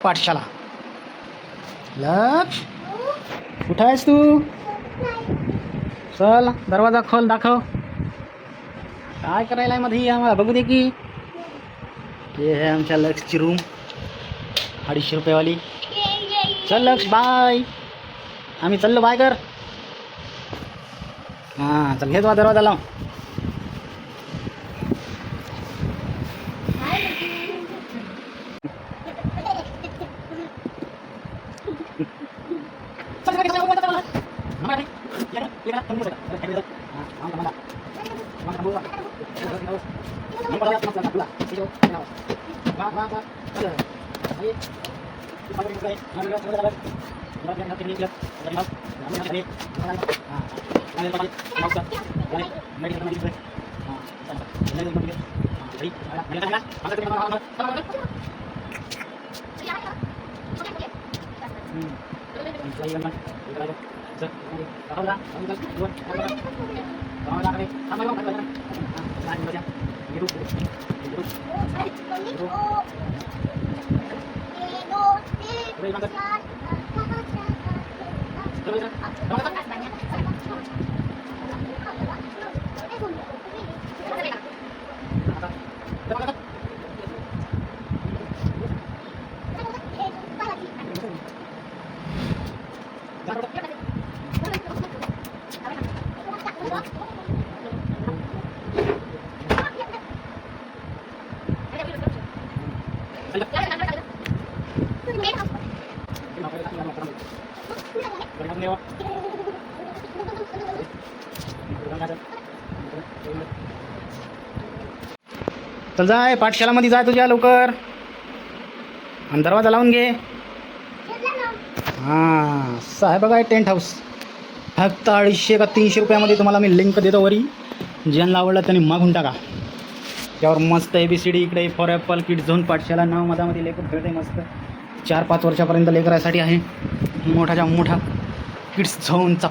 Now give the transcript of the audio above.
पाठशाला. लक्ष, कुठं आहेस तू? चल दरवाजा खोल, दाखव काय करायला आहे मध्ये. आम्हाला बघू दे की. हे आहे आमच्या लक्षची रूम, 250 रुपयेवाली. चल लक्ष, बाय. आम्ही चाललो, बाय कर. हां चल, घे तो दरवाजा लाव. चल जाय, पाठशालामध्ये जाय तुझ्या लवकर, आणि दरवाजा लावून घे. हां असं आहे बघा टेंट हाऊस. फक्त 250 का 300 रुपयामध्ये तुम्हाला मी लिंक देतो वरी. ज्यांना आवडलं त्यांनी मागून टाका. त्यावर मस्त ABCD इकडे फॉर ॲपल किड्स झोन पाठशाला नाव मधामध्ये लेकर खेळते मस्त. 4-5 वर्षापर्यंत लेकरासाठी आहे. मोठाच्या मोठा किड्स झोनचा